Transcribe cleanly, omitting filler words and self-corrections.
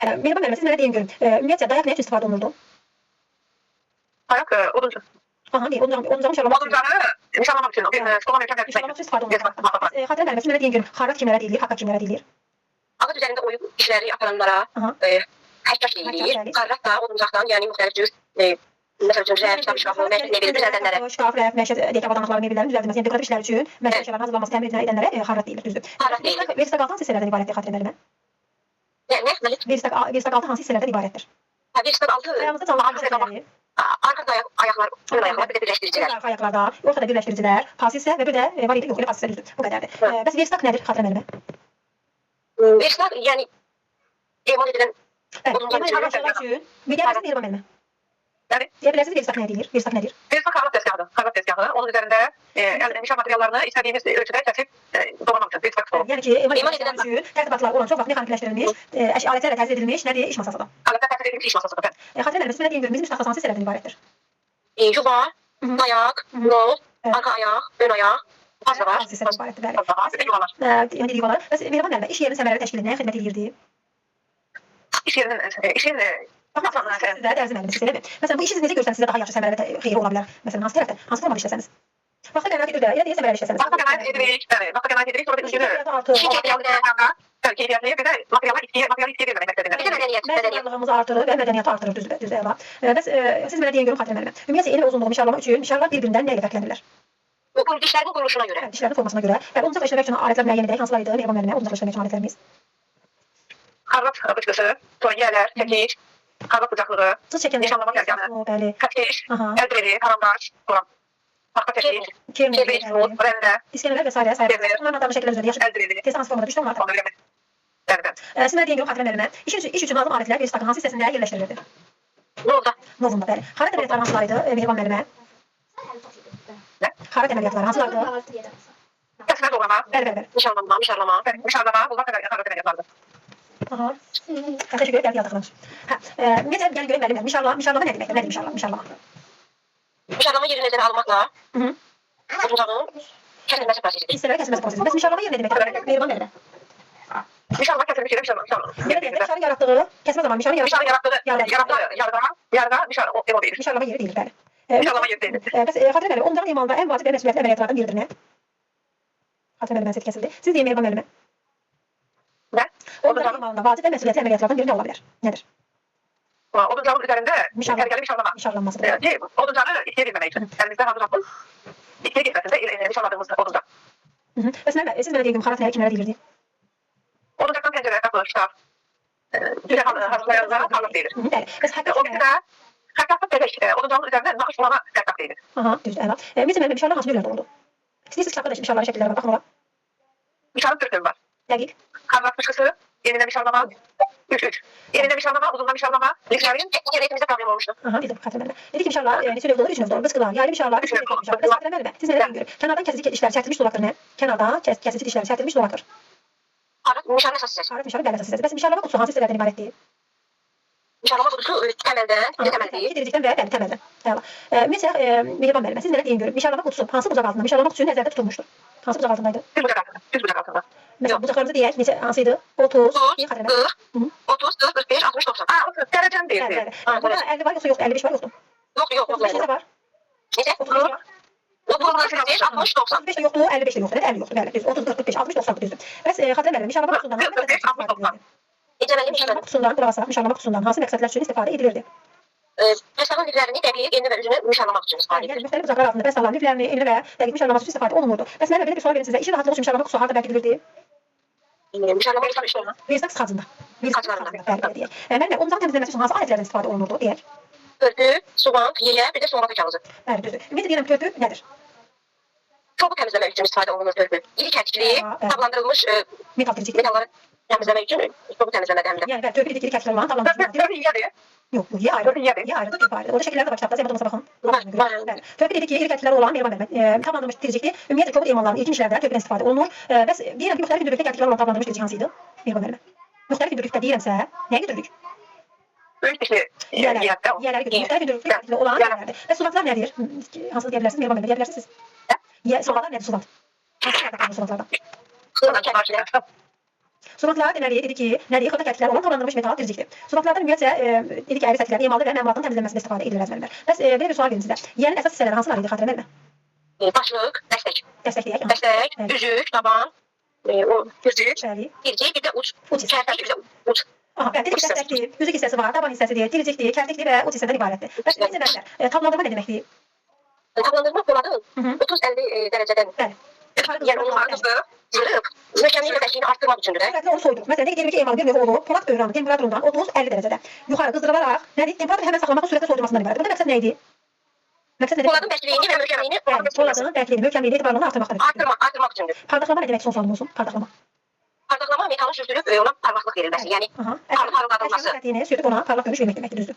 Mehriban müəllimə, siz mənə deyin görüm. Ümumiyyətcə dayaq nə üçün istifadə olunurdu? Dayaq oduncu. Aha, deyil, oduncağın nişanlamaq üçün. Oduncanı nişanlamaq üçün. Stolan verkən Nişanlamaq üçün istifadə olunurdu. Xatirə müəllimə, siz mənə deyin görüm. Xarrat kimlərə deyilir, haqqa kimlərə deyilir? Ağac üzərində oyub işləri aparanlara həkkaş deyilir. Xarrat da oduncaqdan, yəni müxtəlif cür məsəl üçün rəf, kitab şkafı, mebel düzəldənlərə. Şkaf, rəf, məişət, deyək, avadanlıqların, mebellərin düzəldilməsi, yəni dekorativ işlər üçün məişət əşyalarının hazırlanması, təmir edənlərə xarrat deyilir, düzdür. Xarrat deyilir. Verstaq altı hansı hissələrdən ibarətdir Xatirə müəllimə? Nə? Verstaq altı hansı hissələrdən ibarətdir? Verstaq altı Ayağınızda canlı hissələri. Arka ayaqlar, ön ayaqlar, bir də birləşdiricilər. Arka ayaqlarda, ortada birləşdiricilər, fasilsə və bir də var idi, yox, elə fasilsə düzdür. Bu qədərdir. Bəs verstaq nədir Xatirə müəllimə? Verstaq, yəni emal edilən oduncan üçün. Bilərsiniz Mehriban müəllimə? Yəni deyə bilərsiniz verstaq nədir? Verstaq nədir? Verstaq xarrat tezgahıdır. Xarrat tezgahı. Onun üzərində nişan materiallarını istədiyimiz ölçüdə kəsib doğramaq üçün verstaq stolu. Yəni ki, emal edilən üçün tərtibatlar olan çox vaxt mexanikiləşdirilmiş, alətlərlə təchiz edilmiş nədir? İş masasıdır. Alətlər təchiz edilmiş iş masasıdır. Xatirə müəllimə, siz mənə deyin görüm, bizim iş taxtası hansı hissələrdən ibarətdir? Yuva, dayaq, nol, arka ayaq, ön ayaq, pasta var. Hansı hissələrdən ibarətdir? Bəli. Yuvalar. Yəni yuvalar. Bəs Mehriban müəllimə, iş yerinin səmərəli təşkilinə xidmət edirdi? İş yerinin sizə dərzi müəllim, siz eləmi? Məsələn, bu işi siz necə görsəniz, sizə daha yaxşı səmərəli xeyri ola bilər? Məsələn, hansı tərəfdə, hansı formada işləsəniz? Vaxta qənaət edir də, elə deyə səmərəli işləsəniz. Vaxta qənaət edirik, bəli. Vaxta qənaət edirik, sonra da keyfiyyətli bir də materiallar itkiyə verməmək məqsədilə. Mədəniyyətimizi artırır və mədəniyyəti artırır, düzdür, əla. Bəs siz mənə deyin görüm Xatirə müəllimə. Ümumiyyətlə eni və uzunluğu mişarlamaq üçün mişarlar bir-birindən nə ilə fərqlənirlər? Dişlərin quruluşuna görə. Dişlərin formasına görə. Və oduncaqla işləmək üçün alətlər müəyyən edək, hansılar idi Mehriban müəllimə? Oduncaqla işləmək üçün alətlərimiz. Xarrat bıçqısı, toyiyələr, çəkic, xarrat bucaqlığı, nişanlama gəlgəni, kakeş, əldreli, karambaş, Parka çeşit, kebrit, rəndə, İskələlər və s. Bunların adamı şəkillər üzərində yaşır. Tez hansı formada düşdü onlar? Siz mənə deyin görüm Xatirə müəllimə. İş üçün lazım alətlər verstaqın hansı hissəsində yerləşdirilirdi? Novunda, bəli. Xarrat əməliyyatları hansılarıydı Mehriban müəllimə? Xarrat əməliyyatları hansılardı? Kəsmə doğrama, Bəli. mişarlama, bunlar qədər xarrat əməliyyatlardır. Aha. Təşəkkür edirəm, yadırxılır. Ümumiyyətlə, gəlin görək müəllimə, mişarlama nə deməkdir? Nədir mişarlama? Mişarlama yeri nəzərə almaqla oduncağın kəsilməsi prosesidir. Hissələri kəsilməsi prosesi. Bəs mişarlama yeri nə deməkdir? Mehriban müəllimə. Mişarlama kəsilmiş yerə mişarlama. Belə deyək, mişarın yaratdığı, kəsmə zaman mişarın yarada mişar emal verir. Mişarlama yeri deyilir, bəli. Mişarlama yeri deyilir. Bəs Xatirə müəllimə, oduncağın emalında ən vacib və məsuliyyətli əməliyyatlardan biridir nə? Xatirə müəllimə səsi kəsildi. Siz deyin Mehriban müəllimə. Nə? Oduncağın emalında vacib və məsuliyyətli əməliyyatlardan biri nə ola bilər? Nədir? Oduncağın üzərində sərgəli mişarlama. Mişarlanmasıdır. Oduncağını itkiyə verməmək üçün. Əlimizdə hazır atın. İtkiyə getməsində nişanladığımız oduncaq. Bəs müəllimə, siz mənə deyin xarrat nəyə kimlərə deyilirdi? Oduncaqdan pəncərə, qapı, şkaf. Düzə hazırlayanlara xarrat deyilir. Bəs o birində xərtaqlıq bəzək oduncağın üzərində naxış bulama xərtaq deyilir. Aha, düzdür, əla. Ümumiyyətlə müəllimə, mişarlar hansı növlərdə oldu? İstəyirsiniz kitabda da mişarların şəkilləri var, baxın ola. Mişarın 4 növü var. Dəqiq. Xarrat fışqısı, enində mişarlama, 3. Enində mişarlama, uzunda mişarlama, liflərin etimizdə problem olmuşdu. Aha, bildim, Xatirə müəllimə. Dedik ki, mişarlar neçə növdə olur? 3 növdə olur. Bıçqılar, yaylı mişarlar, üç növdə mişarlar. Bəs Xatirə müəllimə, siz nədən görün? Kənardan kəsici dişlər çəkilmiş dolaqdır nə? Kənardan kəsici dişlər çəkilmiş dolaqdır. Xarrat mişarın əsas hissəsi. Xarrat mişarın bəli əsas hissəsi. Bəs mişarlama qutusu hansı hissələrdən ibarətdir? Mişarlama qutusu təməldən, təməldir. Diricikdən və bəli, təməldən. Əla. Ümumiyyətlə, Mehriban müəllimə, siz mənə deyin görün. Mişarlama qutusu hansı bucaq altında? Mişarlama qutusu nəzərdə tutulmuşdur? Hansı bucaq altındaydı? Düz bucaq altında. Məsələn, bucaqlarımızı deyək, neçə hansıydı? 30, 40, 45, 60, 90. Dərəcəni deyir. Burada 50 var yoxsa yoxdur? 55 var yoxdur? Yox. Neçə var? Necə? 35, 60, 90. 35 də yoxdur, 55 də yoxdur, 50 yoxdur, bəli, düz. 30, 40, 45, 60, 90 düzdür. Bəs Xatirə müəllimə, mişarlama qutusundan hansı məqsədlər üçün istifadə edilirdi? Mişarlama qutusundan, qulaq asaq, mişarlama qutusundan hansı məqsədlər üçün istifadə edilirdi? Bəstəğin liflərini dəqiq, enli və üzünü mişarlamaq üçün istifadə edilir. Yəni, müxtəlif bucaqlar altında bəstəğin liflərini, enli və dəqiq mişarlaması üçün istifadə olunurdu. Bəs müəllimə, belə bir sual verim sizə, işin rahatlığı üçün mişarlama qutusu harda bərk edilirdi? Mişarlama qutusu işlərində. Versaq sıxacında. Bəli, deyək. Müəllimə, oduncağın təmizlənməsi üçün hansı alətlərdən istifadə olunurdu, deyək? Körpü, subank, yeyə, bir də sonraki kağızı. Bəli, düzdür. Ümumiyyətlə deyirəm, körpü nədir? Çoxu təmizləmək üçün istifadə olunur körpü. İri kərkli, tablandırılmış metalları təmizləmək üçün çoxu təmizləmədə həm də. Yəni, bəli, körpü iri kərkli olan tablandırılmış. Körpü yiyədir. Yox, bu yiyə ayrı. Yiyə ayrıdır, körpü ayrıdır. Orada şəkillər də var kitabda, zəhmət olmasa baxın. Bəli. Körpü dedik ki, iri kərkliləri olan Mehriban müəllimə, tablandırılmış diricikli. Ümumiyyətlə kobud emalların ilkin işlərdə körpüdən istifadə olunur. Bəs deyirəm ki, müxtəlif hündürlükdə kərkliklər olan tablandırılmış dirici hansı idi? Mehriban müəllimə. Müxtəlif hündürlükdə deyirəmsə, nəyə götürürük? Böyük dişli yiyələri götürürük. Müxtəlif hündürlükdə kərklikli olan yiyələrdir. Bəs suvatlar nədir? Hansını deyə bilərsiniz? Mehriban müəllimə deyə bilərsiniz? Suvatlar nədir suvat? Hansı suvatlardan? Sumaklar deməli dedi ki, nədir? Xırda kərtiklər olan tablandırılmış metal diricikdir. Sumaklardan ümumiyyətcə dedi ki, əyrə səthlərin emalı və məmulatın təmizlənməsində istifadə edilir əzməllər. Bəs belə bir sual verim sizə. Yiyənin əsas hissələri hansılar idi xatırlayın mı? Başlıq, dəstək. Dəstəkləyək. Dəstək, üzük, taban, o üzük, Bəli. dircik, bir də uc. Uc hissəsi. Kərtək, bir də uc. Aha, bəli, dedik ki, dəstəkdir, üzük hissəsi var, taban hissəsidir, diricikdir, kərtikdir və uc hissədən ibarətdir. Bəs necə tablandırma nə deməkdir? Tablandırma poladın 30-50 dərəcədən. Bəli. Yəni onu artıq cırıb, möhkəmliyi və bərkliyini arttırmaq üçündür. Sürətlə onu soyduruq. Məsələn, deyək ki, emalı bir növ olub, polad övrəmi temperaturundan 30-50 dərəcədə yuxarı qızdırılaraq, nədir? Temperaturu həmin saxlamaqla sürətlə soyudurmasından ibarətdir. Burada məqsəd nə idi? Məqsəd nədir? Poladın bərkliyini və möhkəmliyini poladın bərkliyini, möhkəmliyini etibarlarını artırmaqdır. Artırmaq üçündür. Parlaqlama nə demək son sualımız? Parlaqlama. Parlaqlama metalın sürtülüb ona parlaqlıq verilməsi, yəni parladılması. Sürtüb ona parlaq görünüş vermək deməkdir, düzdür?